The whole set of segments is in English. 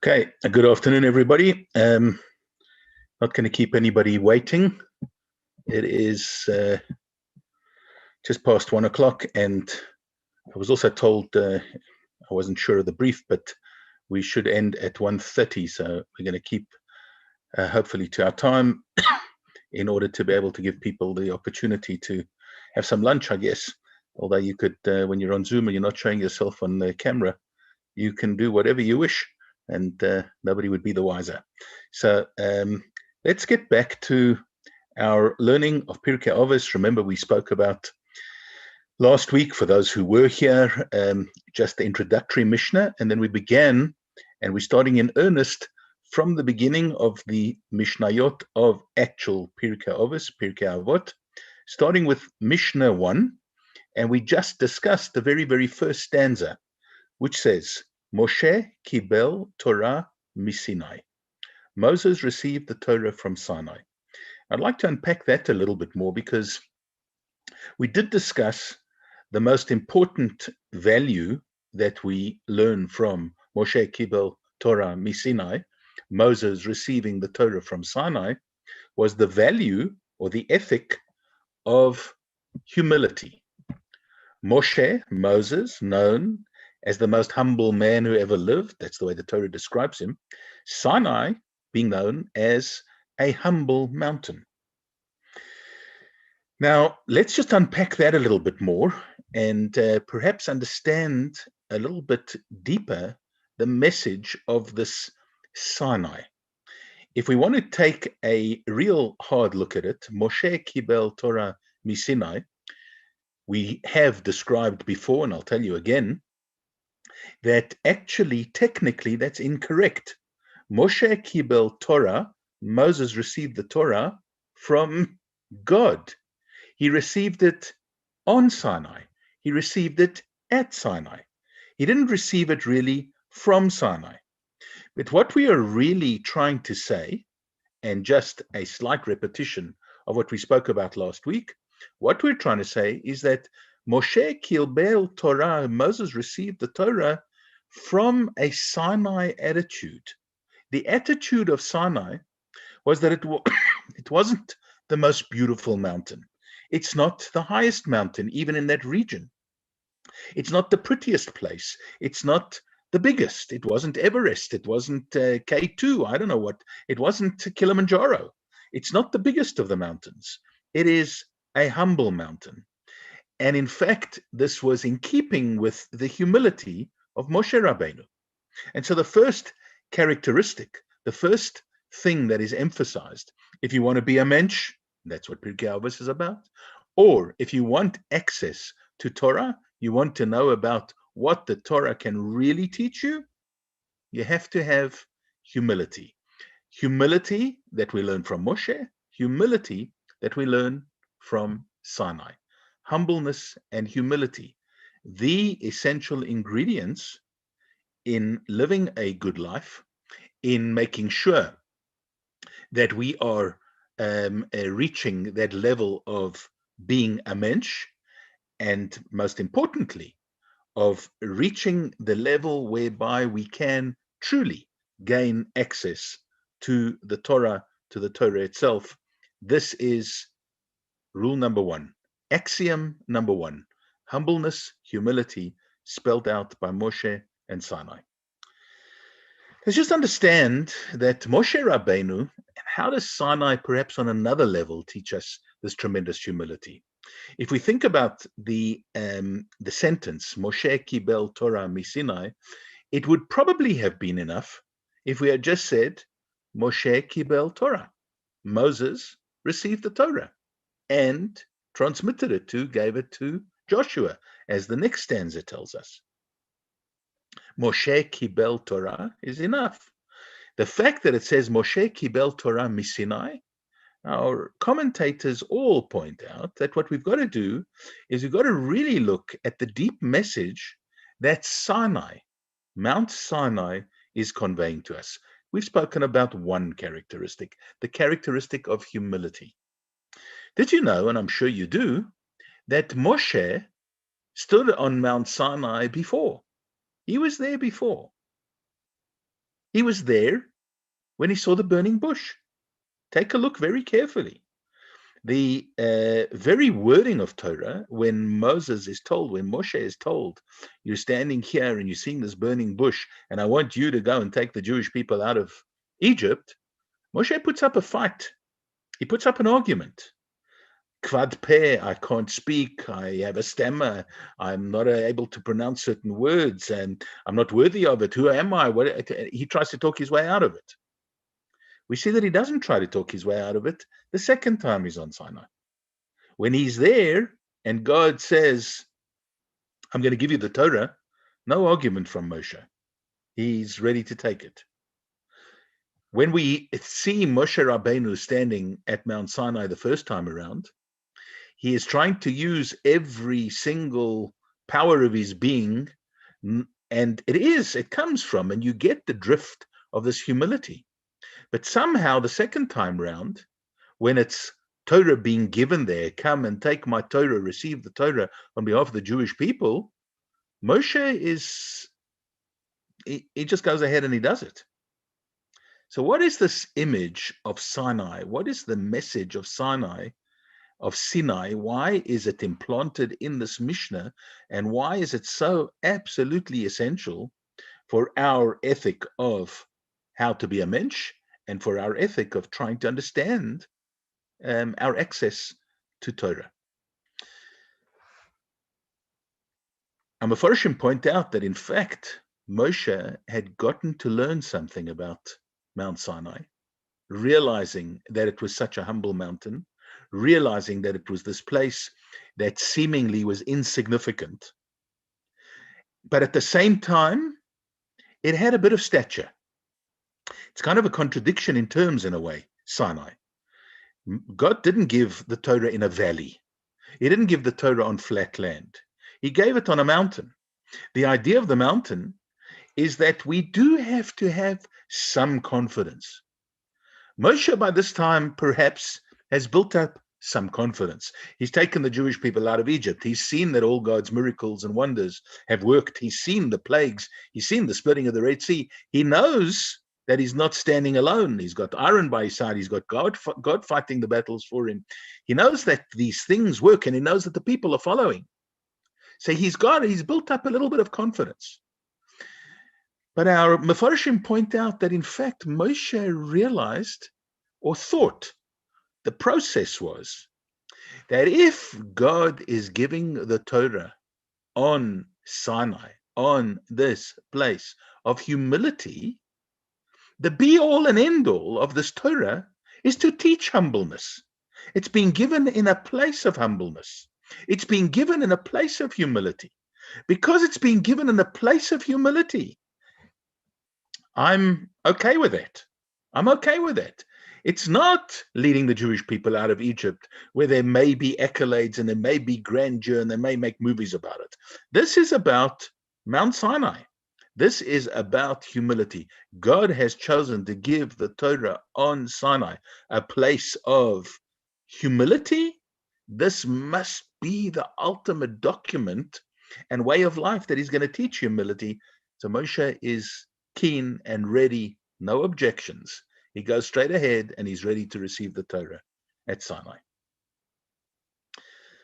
Okay, good afternoon, everybody. Not going to keep anybody waiting. It is just past 1 o'clock, and I was also told, I wasn't sure of the brief, but we should end at 1:30, so we're going to keep hopefully to our time in order to be able to give people the opportunity to have some lunch, I guess. Although you could, when you're on Zoom and you're not showing yourself on the camera, you can do whatever you wish, and nobody would be the wiser. So let's get back to our learning of Pirkei Avos. Remember, we spoke about last week, for those who were here, just the introductory Mishnah, and then we began, and we're starting in earnest from the beginning of the Mishnayot of actual Pirkei Avos, Pirkei Avot, starting with Mishnah 1, and we just discussed the very, very first stanza, which says, Moshe kibel Torah misinai. Moses received the Torah from Sinai. I'd like to unpack that a little bit more, because we did discuss the most important value that we learn from Moshe kibel Torah misinai, Moses receiving the Torah from Sinai, was the value or the ethic of humility. Moshe, Moses, known as the most humble man who ever lived, that's the way the Torah describes him. Sinai being known as a humble mountain. Now, let's just unpack that a little bit more and perhaps understand a little bit deeper the message of this Sinai. If we want to take a real hard look at it, Moshe kibel Torah misinai, we have described before, and I'll tell you again, that actually, technically, that's incorrect. Moshe kibel Torah, Moses received the Torah from God. He received it on Sinai. He received it at Sinai. He didn't receive it really from Sinai. But what we are really trying to say, and just a slight repetition of what we spoke about last week, what we're trying to say is that Moshe kibel Torah, Moses received the Torah from a Sinai attitude. The attitude of Sinai was that it wasn't the most beautiful mountain. It's not the highest mountain, even in that region. It's not the prettiest place. It's not the biggest. It wasn't Everest. It wasn't K2. I don't know what. It wasn't Kilimanjaro. It's not the biggest of the mountains. It is a humble mountain. And in fact, this was in keeping with the humility of Moshe Rabbeinu. And so the first characteristic, the first thing that is emphasized, if you want to be a mensch, that's what Pirkei Avos is about, or if you want access to Torah, you want to know about what the Torah can really teach you, you have to have humility. Humility that we learn from Moshe, humility that we learn from Sinai. Humbleness and humility, the essential ingredients in living a good life, in making sure that we are reaching that level of being a mensch, and most importantly, of reaching the level whereby we can truly gain access to the Torah itself. This is rule number one. Axiom number one, humbleness, humility, spelled out by Moshe and Sinai. Let's just understand that Moshe Rabbeinu, and how does Sinai perhaps on another level teach us this tremendous humility? If we think about the sentence, Moshe kibel Torah misinai, it would probably have been enough if we had just said, Moshe kibel Torah. Moses received the Torah and transmitted it to, gave it to Joshua, as the next stanza tells us. Moshe kibel Torah is enough. The fact that it says Moshe kibel Torah misinai, our commentators all point out that what we've got to do is we've got to really look at the deep message that Sinai, Mount Sinai, is conveying to us. We've spoken about one characteristic, the characteristic of humility. Did you know, and I'm sure you do, that Moshe stood on Mount Sinai before? He was there before. He was there when he saw the burning bush. Take a look very carefully. The very wording of Torah, when Moses is told, when Moshe is told, you're standing here and you're seeing this burning bush, and I want you to go and take the Jewish people out of Egypt, Moshe puts up a fight. He puts up an argument. Kvad peh, I can't speak, I have a stammer, I'm not able to pronounce certain words, and I'm not worthy of it. Who am I? He tries to talk his way out of it. We see that he doesn't try to talk his way out of it the second time he's on Sinai. When he's there and God says, I'm going to give you the Torah, no argument from Moshe. He's ready to take it. When we see Moshe Rabbeinu standing at Mount Sinai the first time around, he is trying to use every single power of his being, and it comes from, and you get the drift of this humility. But somehow the second time round, when it's Torah being given there, come and take my Torah, receive the Torah on behalf of the Jewish people, Moshe he just goes ahead and he does it. So what is this image of Sinai? What is the message of Sinai? Why is it implanted in this Mishnah, and why is it so absolutely essential for our ethic of how to be a mensch and for our ethic of trying to understand our access to Torah? Mefarshim point out that in fact Moshe had gotten to learn something about Mount Sinai, realizing that it was such a humble mountain, realizing that it was this place that seemingly was insignificant, but at the same time, it had a bit of stature. It's kind of a contradiction in terms, in a way, Sinai. God didn't give the Torah in a valley. He didn't give the Torah on flat land. He gave it on a mountain. The idea of the mountain is that we do have to have some confidence. Moshe, by this time, perhaps, has built up some confidence. He's taken the Jewish people out of Egypt. He's seen that all God's miracles and wonders have worked. He's seen the plagues. He's seen the splitting of the Red Sea. He knows that he's not standing alone. He's got Aaron by his side. He's got God fighting the battles for him. He knows that these things work, and he knows that the people are following. So he's built up a little bit of confidence. But our Mefarshim point out that in fact Moshe realized or thought the process was that if God is giving the Torah on Sinai, on this place of humility, the be-all and end-all of this Torah is to teach humbleness. It's being given in a place of humbleness. It's being given in a place of humility. Because it's being given in a place of humility, I'm okay with it. I'm okay with it. It's not leading the Jewish people out of Egypt where there may be accolades and there may be grandeur and they may make movies about it. This is about Mount Sinai. This is about humility. God has chosen to give the Torah on Sinai, a place of humility. This must be the ultimate document and way of life that he's going to teach humility. So Moshe is keen and ready, no objections. He goes straight ahead and he's ready to receive the Torah at Sinai.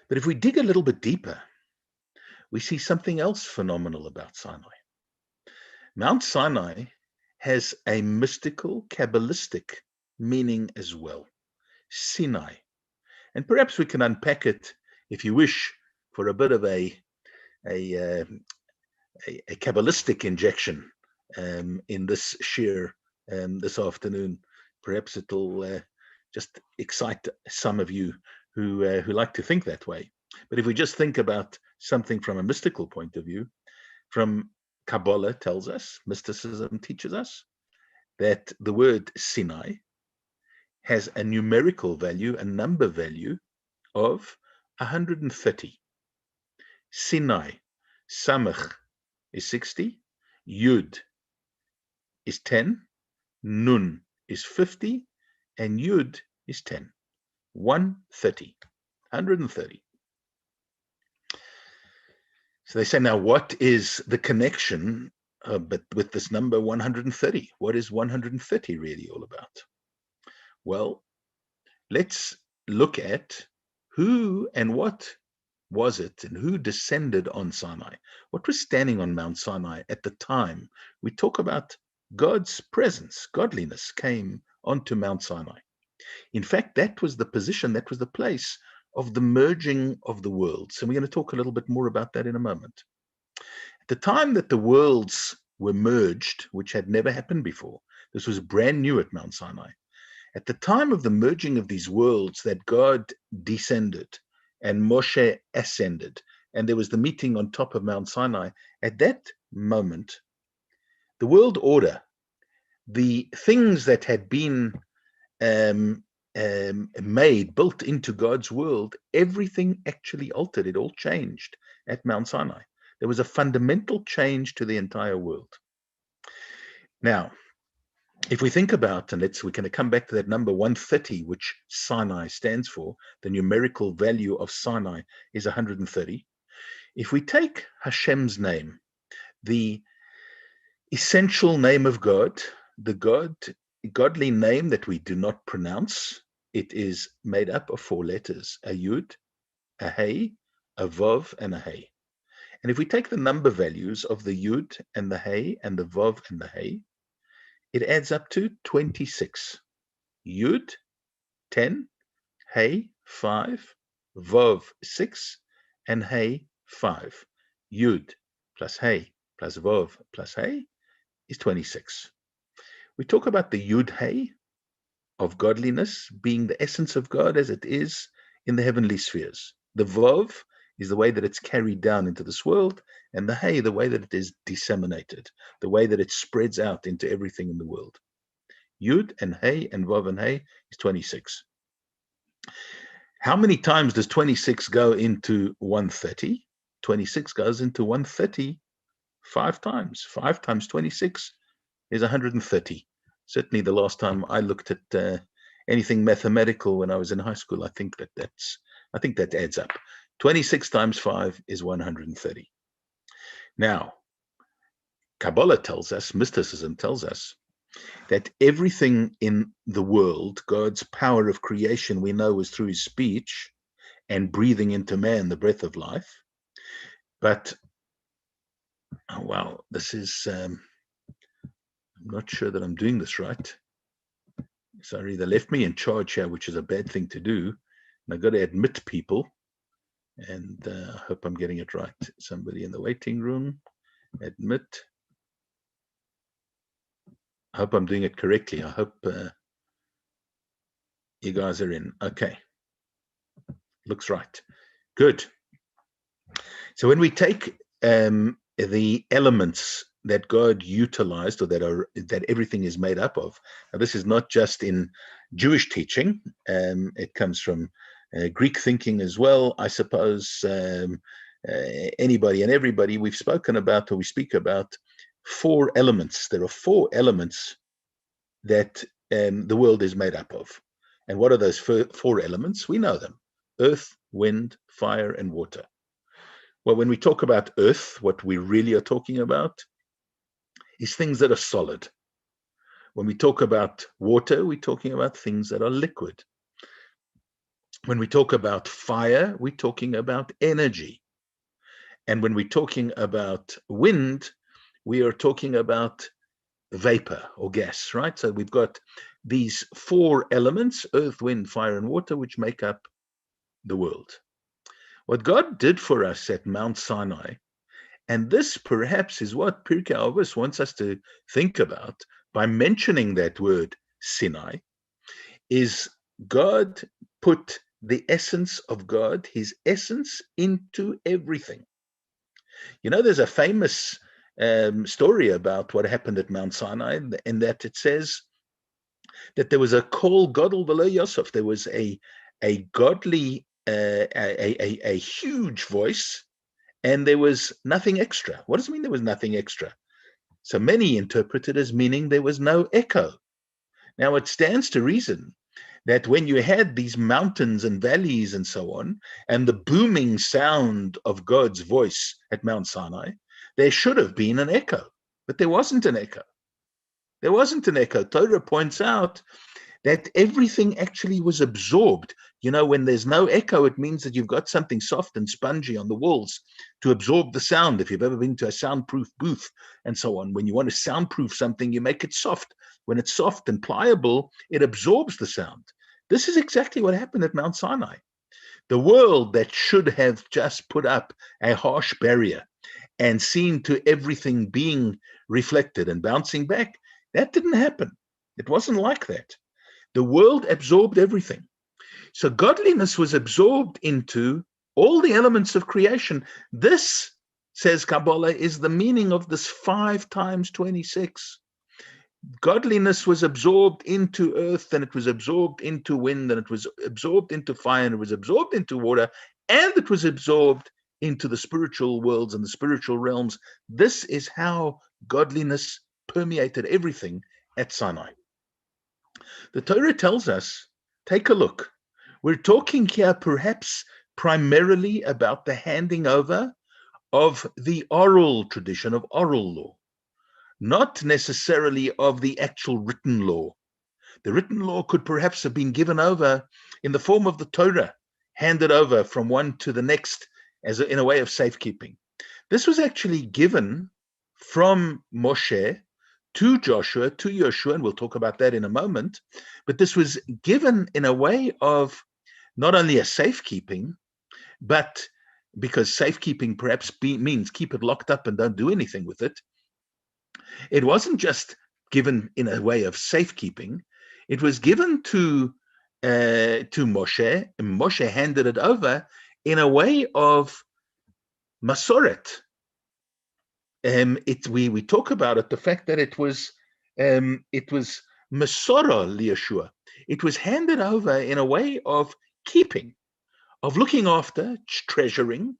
But if we dig a little bit deeper, we see something else phenomenal about Sinai. Mount Sinai has a mystical, Kabbalistic meaning as well. Sinai. And perhaps we can unpack it, if you wish, for a bit of a Kabbalistic injection in this shir this afternoon. Perhaps it'll just excite some of you who like to think that way. But if we just think about something from a mystical point of view, from Kabbalah tells us, mysticism teaches us, that the word Sinai has a numerical value, a number value of 130. Sinai, Samach is 60, Yud is 10, Nun is 50, and Yud is 10. 130. 130. So they say, now what is the connection But with this number 130, what is 130 really all about? Well, let's look at who and what was it and who descended on Sinai. What was standing on Mount Sinai at the time? We talk about God's presence, godliness came onto Mount Sinai. In fact, that was the position, that was the place of the merging of the worlds. And we're going to talk a little bit more about that in a moment. At the time that the worlds were merged, which had never happened before, this was brand new at Mount Sinai. At the time of the merging of these worlds, that God descended and Moshe ascended, and there was the meeting on top of Mount Sinai. At that moment, the world order, the things that had been made, built into God's world, everything actually altered. It all changed at Mount Sinai. There was a fundamental change to the entire world. Now, if we think about, and we're going to come back to that number 130, which Sinai stands for, the numerical value of Sinai is 130. If we take Hashem's name, the essential name of God, the godly name that we do not pronounce, it is made up of 4 letters, a Yud, a Hey, a Vav, and a Hey. And if we take the number values of the Yud and the Hey and the Vav and the Hey, it adds up to 26. Yud, 10, Hey, 5, Vav, 6, and Hey, 5. Yud plus Hey plus Vav plus Hey is 26. We talk about the Yud Hey of godliness being the essence of God as it is in the heavenly spheres. The Vav is the way that it's carried down into this world, and the Hey, the way that it is disseminated, the way that it spreads out into everything in the world. Yud and Hey and Vav and Hey is 26. How many times does 26 go into 130? 26 goes into 130 5 times. 5 times 26 is 130. Certainly the last time I looked at anything mathematical when I was in high school, I think that adds up. 26 times 5 is 130. Now, Kabbalah tells us, mysticism tells us, that everything in the world, God's power of creation, we know is through his speech and breathing into man the breath of life. But, oh, wow, this is, I'm not sure that I'm doing this right. Sorry, they left me in charge here, which is a bad thing to do. And I've got to admit people, and I hope I'm getting it right. Somebody in the waiting room, admit. I hope I'm doing it correctly. I hope you guys are in. Okay. Looks right. Good. So when we take the elements that God utilized, or that everything is made up of, now this is not just in Jewish teaching. It comes from Greek thinking as well, I suppose. Anybody and everybody, we've spoken about, or we speak about 4 elements. There are 4 elements that the world is made up of. And what are those 4 elements? We know them: earth, wind, fire, and water. Well, when we talk about earth, what we really are talking about is things that are solid. When we talk about water, we're talking about things that are liquid. When we talk about fire, we're talking about energy. And when we're talking about wind, we are talking about vapor or gas, right? So we've got these 4 elements, earth, wind, fire, and water, which make up the world. What God did for us at Mount Sinai, and this perhaps is what Pirkei Avos wants us to think about by mentioning that word Sinai, is God put the essence of God, his essence, into everything. You know, there's a famous story about what happened at Mount Sinai, in that it says that there was a kol gadol v'lo yosef. There was a godly, a huge voice, and there was nothing extra. What does it mean there was nothing extra? So many interpret it as meaning there was no echo. Now, it stands to reason that when you had these mountains and valleys and so on, and the booming sound of God's voice at Mount Sinai, there should have been an echo, But there wasn't an echo. There wasn't an echo. Torah points out that everything actually was absorbed. When there's no echo, it means that you've got something soft and spongy on the walls to absorb the sound. If you've ever been to a soundproof booth and so on, when you want to soundproof something, you make it soft. When it's soft and pliable, it absorbs the sound. This is exactly what happened at Mount Sinai. The world that should have just put up a harsh barrier and seen to everything being reflected and bouncing back, that didn't happen. It wasn't like that. The world absorbed everything. So godliness was absorbed into all the elements of creation. This, says Kabbalah, is the meaning of this 5 times 26. Godliness was absorbed into earth, and it was absorbed into wind, and it was absorbed into fire, and it was absorbed into water, and it was absorbed into the spiritual worlds and the spiritual realms. This is how godliness permeated everything at Sinai. The Torah tells us, take a look. We're talking here perhaps primarily about the handing over of the oral tradition, of oral law, not necessarily of the actual written law. The written law could perhaps have been given over in the form of the Torah, handed over from one to the next in a way of safekeeping. This was actually given from Moshe to Joshua, to Yeshua, and we'll talk about that in a moment. But this was given in a way of not only a safekeeping, but because safekeeping perhaps means keep it locked up and don't do anything with it. It wasn't just given in a way of safekeeping. It was given to Moshe, and Moshe handed it over in a way of Masoret. We talk about it, the fact that it was Masorah liyeshua. It was handed over in a way of keeping, of looking after, treasuring,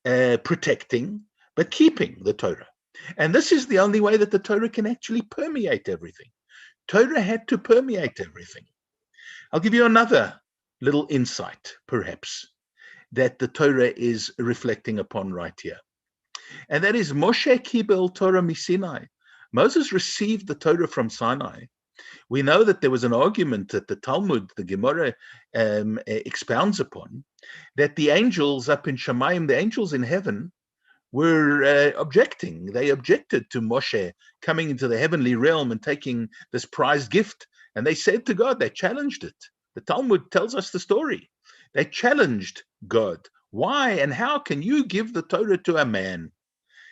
protecting, but keeping the Torah. And this is the only way that the Torah can actually permeate everything. Torah had to permeate everything. I'll give you another little insight, perhaps, that the Torah is reflecting upon right here. And that is Moshe Kibel Torah Misinai. Moses received the Torah from Sinai. We know that there was an argument that the Talmud, the Gemara, expounds upon, that the angels up in Shamayim, the angels in heaven, were objecting. They objected to Moshe coming into the heavenly realm and taking this prized gift. And they said to God, they challenged it. The Talmud tells us the story. They challenged God. Why and how can you give the Torah to a man?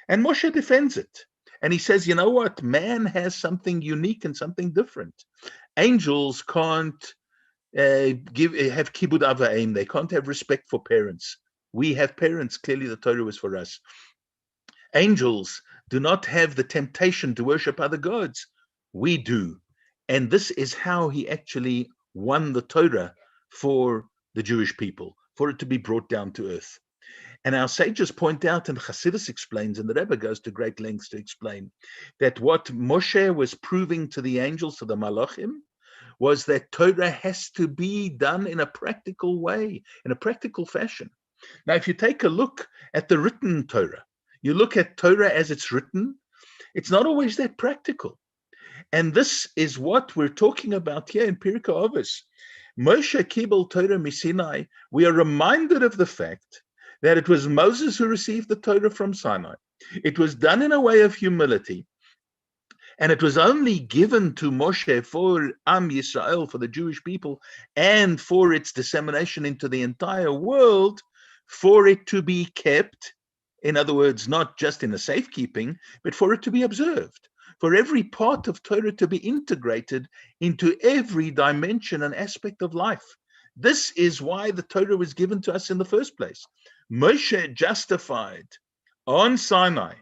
And Moshe defends it. And he says, you know what? Man has something unique and something different. Angels can't have kibud avaim. They can't have respect for parents. We have parents. Clearly, the Torah was for us. Angels do not have the temptation to worship other gods. We do. And this is how he actually won the Torah for the Jewish people, for it to be brought down to earth. And our sages point out, and Chassidus explains, and the Rebbe goes to great lengths to explain, that what Moshe was proving to the angels, to the Malachim, was that Torah has to be done in a practical way, in a practical fashion. Now, if you take a look at the written Torah, you look at Torah as it's written, it's not always that practical. And this is what we're talking about here in Pirkei Avos. Moshe Kibel Torah Misinai, we are reminded of the fact that it was Moses who received the Torah from Sinai. It was done in a way of humility, and it was only given to Moshe for Am Yisrael, for the Jewish people, and for its dissemination into the entire world, for it to be kept, in other words, not just in a safekeeping, but for it to be observed, for every part of Torah to be integrated into every dimension and aspect of life. This is why the Torah was given to us in the first place. Moshe justified on Sinai,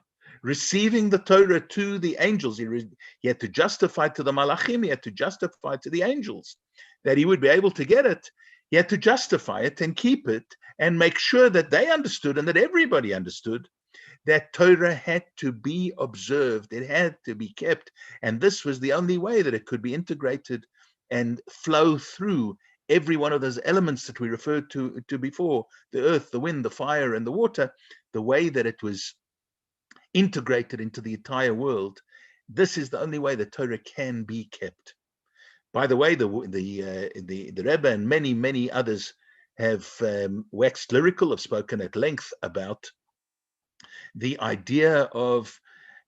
receiving the Torah to the angels. He had to justify to the Malachim, he had to justify to the angels that he would be able to get it. He had to justify it and keep it and make sure that they understood and that everybody understood that Torah had to be observed, it had to be kept, and this was the only way that it could be integrated and flow through every one of those elements that we referred to before, the earth, the wind, the fire, and the water, the way that it was integrated into the entire world This is the only way the Torah can be kept. By the way, the Rebbe and many others have waxed lyrical, have spoken at length about the idea of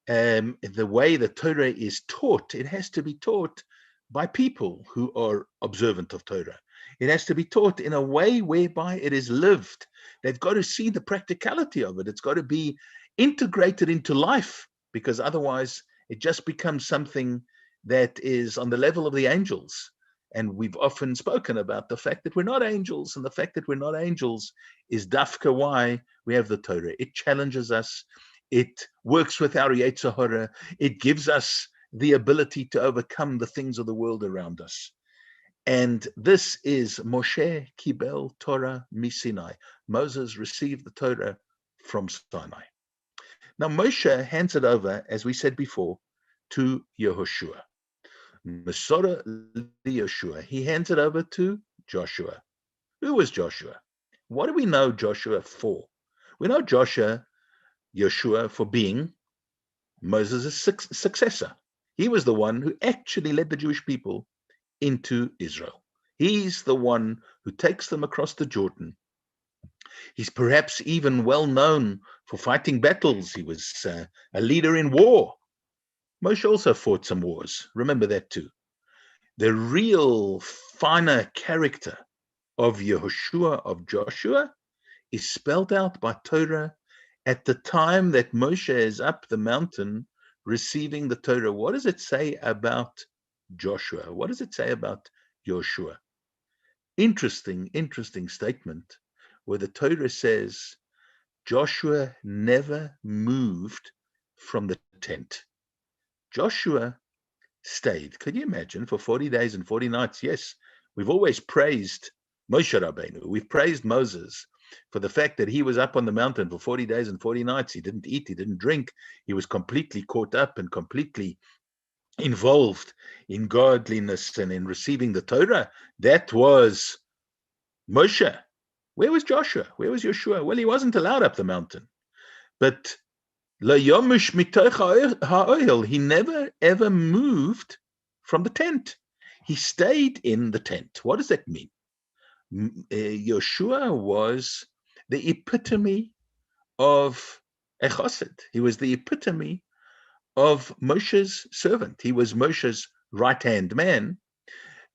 the way the Torah is taught. It has to be taught by people who are observant of Torah. It has to be taught in a way whereby it is lived. They've got to see the practicality of it. It's got to be integrated into life, because otherwise it just becomes something that is on the level of the angels. And we've often spoken about the fact that we're not angels, and the fact that we're not angels is dafka why we have the Torah. It challenges us. It works with our Yetzer Hara. It gives us the ability to overcome the things of the world around us. And this is Moshe Kibel Torah Misinai. Moses received the Torah from Sinai. Now Moshe hands it over, as we said before, to Yehoshua. Mesora Yehoshua. He hands it over to Joshua. Who was Joshua? What do we know Joshua for? We know Yeshua for being Moses' successor. He was the one who actually led the Jewish people into Israel. He's the one who takes them across the Jordan. He's perhaps even well known for fighting battles. He was a leader in war. Moshe also fought some wars. Remember that too. The real finer character of Yehoshua, of Joshua, is spelled out by Torah at the time that Moshe is up the mountain receiving the Torah. What does it say about Joshua? What does it say about Joshua? Interesting statement where the Torah says Joshua never moved from the tent. Joshua stayed. Can you imagine? For 40 days and 40 nights. Yes, we've always praised Moshe Rabbeinu. We've praised Moses for the fact that he was up on the mountain for 40 days and 40 nights. He didn't eat, he didn't drink. He was completely caught up and completely involved in godliness and in receiving the Torah. That was Moshe. Where was Joshua? Where was Yeshua? Well, he wasn't allowed up the mountain. But he never ever moved from the tent. He stayed in the tent. What does that mean? Yeshua was the epitome of a chassid. He was the epitome of Moshe's servant. He was Moshe's right-hand man,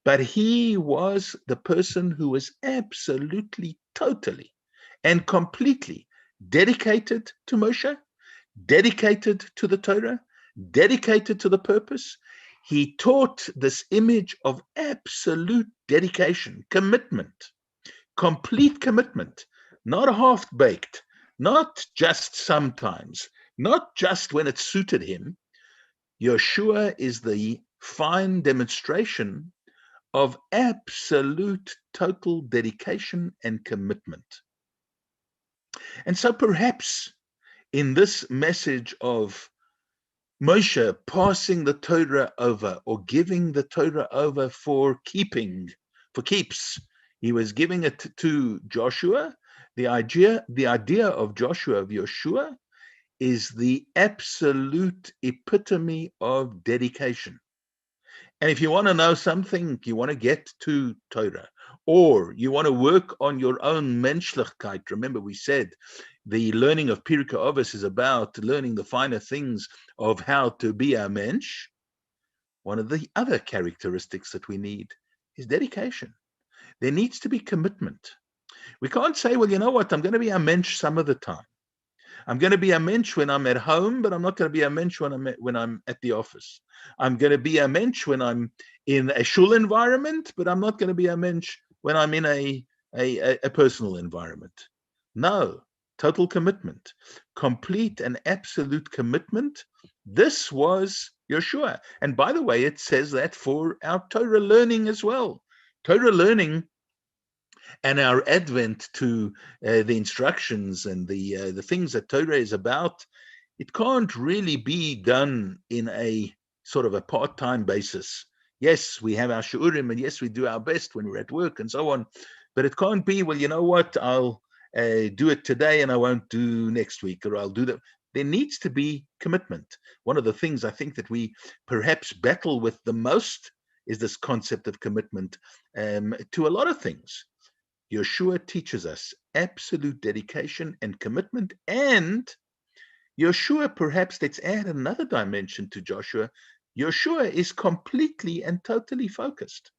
but he was the person who was absolutely, totally, and completely dedicated to Moshe, dedicated to the Torah, dedicated to the purpose. He taught this image of absolute dedication, commitment, complete commitment, not half-baked, not just sometimes, not just when it suited him. Yeshua is the fine demonstration of absolute total dedication and commitment. And so perhaps in this message of Moshe passing the Torah over, or giving the Torah over for keeps, he was giving it to Joshua. The idea of Joshua, of Yeshua, is the absolute epitome of dedication. And if you want to know something, you want to get to Torah, or you want to work on your own menschlichkeit. Remember, we said the learning of Pirkei Avos is about learning the finer things of how to be a mensch. One of the other characteristics that we need is dedication. There needs to be commitment. We can't say, well, you know what, I'm going to be a mensch some of the time. I'm going to be a mensch when I'm at home, but I'm not going to be a mensch when I'm at the office. I'm going to be a mensch when I'm in a shul environment, but I'm not going to be a mensch when I'm in a personal environment. No, total commitment, complete and absolute commitment. This was Yeshua. And by the way, it says that for our Torah learning as well. Torah learning and our advent to the instructions and the things that Torah is about, it can't really be done in a sort of a part-time basis. Yes, we have our shiurim, and yes, we do our best when we're at work and so on, but it can't be, well, you know what, I'll do it today and I won't do next week, or I'll do that. there needs to be commitment. One of the things I think that we perhaps battle with the most is this concept of commitment to a lot of things. Yeshua teaches us absolute dedication and commitment, and Yeshua, perhaps let's add another dimension to Joshua. Yeshua is completely and totally focused.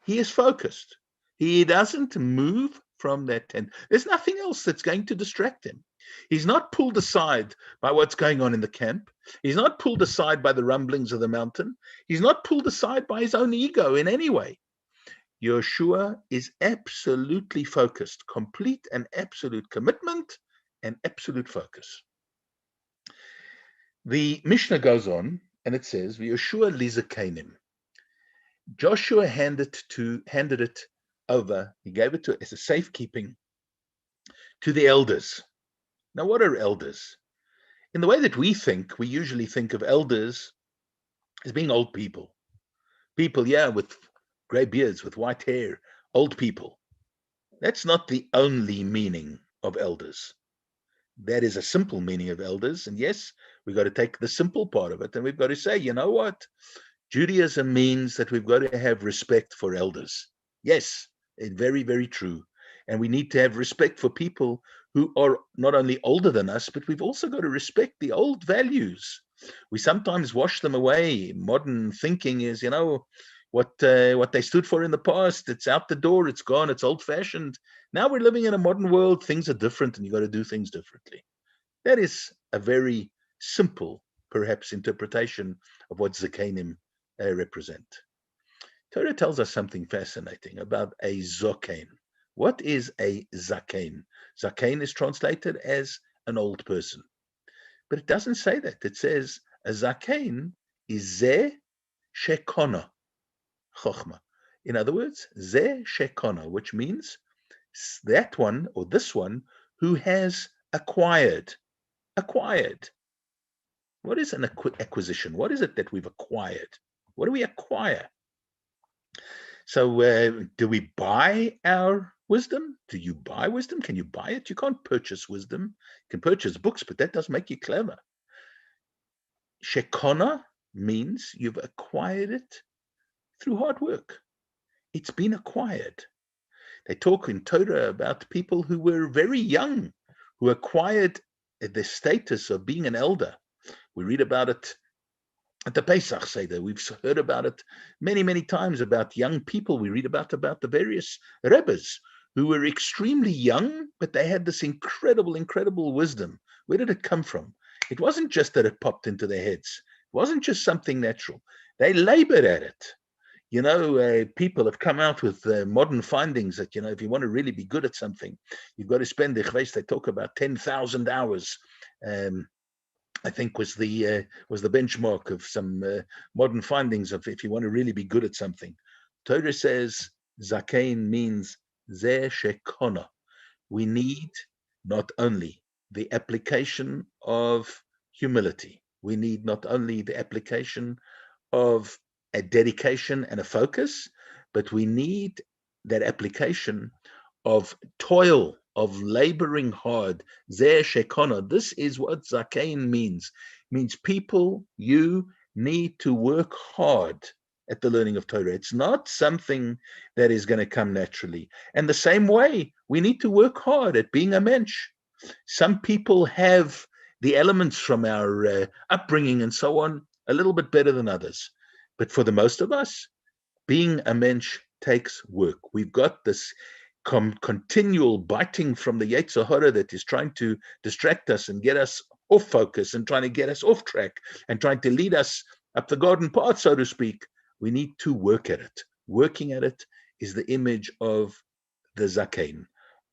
He is focused. He doesn't move from that tent. There's nothing else that's going to distract him. He's not pulled aside by what's going on in the camp. He's not pulled aside by the rumblings of the mountain. He's not pulled aside by his own ego in any way. Yeshua is absolutely focused, complete and absolute commitment and absolute focus. The Mishnah goes on and it says, Yeshua lizakanim. Joshua handed it over. He gave it as a safekeeping to the elders. Now, what are elders? In the way that we think, we usually think of elders as being old people. People, with gray beards, with white hair, old people. That's not the only meaning of elders. That is a simple meaning of elders. And yes, we've got to take the simple part of it. And we've got to say, you know what? Judaism means that we've got to have respect for elders. Yes, it's very, very true. And we need to have respect for people who are not only older than us, but we've also got to respect the old values. We sometimes wash them away. Modern thinking is, what they stood for in the past, it's out the door, it's gone, it's old-fashioned. Now we're living in a modern world, things are different, and you've got to do things differently. That is a very simple, perhaps, interpretation of what Zakanim represent. Torah tells us something fascinating about a zokain. What is a zakain? Zakain is translated as an old person. But it doesn't say that. It says a zakain is ze shekona chokhmah. In other words, ze shekona, which means that one or this one who has acquired. Acquired. What is an acquisition? What is it that we've acquired? What do we acquire? So do we buy our wisdom? Do you buy wisdom? Can you buy it? You can't purchase wisdom. You can purchase books, but that doesn't make you clever. Shekona means you've acquired it through hard work. It's been acquired. They talk in Torah about people who were very young, who acquired the status of being an elder. We read about it at the Pesach Seder. We've heard about it many, many times about young people. We read about the various rebbes who were extremely young, but they had this incredible, incredible wisdom. Where did it come from? It wasn't just that it popped into their heads. It wasn't just something natural. They labored at it. People have come out with modern findings that, if you want to really be good at something, you've got to spend, they talk about 10,000 hours. I think was the benchmark of some modern findings of if you want to really be good at something. Torah says zakain means zeh shekona. We need not only the application of humility. We need not only the application of a dedication and a focus, but we need that application of toil, of laboring hard. Zeh shekona. This is what zakain means. It means people, you need to work hard at the learning of Torah. It's not something that is going to come naturally. And the same way, we need to work hard at being a mensch. Some people have the elements from our upbringing and so on a little bit better than others. But for the most of us, being a mensch takes work. We've got this continual biting from the Yetzer Hara that is trying to distract us and get us off focus and trying to get us off track and trying to lead us up the garden path, so to speak. We need to work at it. Working at it is the image of the zakain,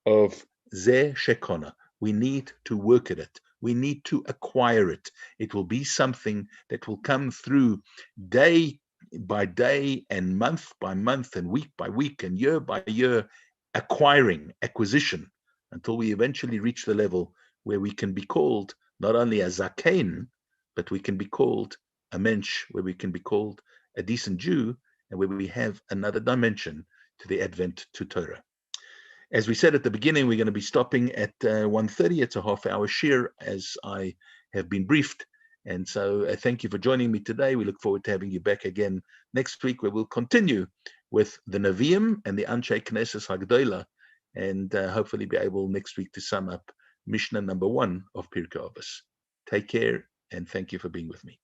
of zeh shekona. We need to work at it. We need to acquire it. It will be something that will come through day by day and month by month and week by week and year by year, acquisition, until we eventually reach the level where we can be called not only a zakain, but we can be called a mensch, where we can be called a decent Jew, and where we have another dimension to the advent to Torah. As we said at the beginning, we're going to be stopping at 1:30. It's a half-hour shir, as I have been briefed. And so thank you for joining me today. We look forward to having you back again next week, where we'll continue with the Nevi'im and the Anshe Knesses Hagdola, and hopefully be able next week to sum up Mishnah number 1 of Pirkei Avos. Take care, and thank you for being with me.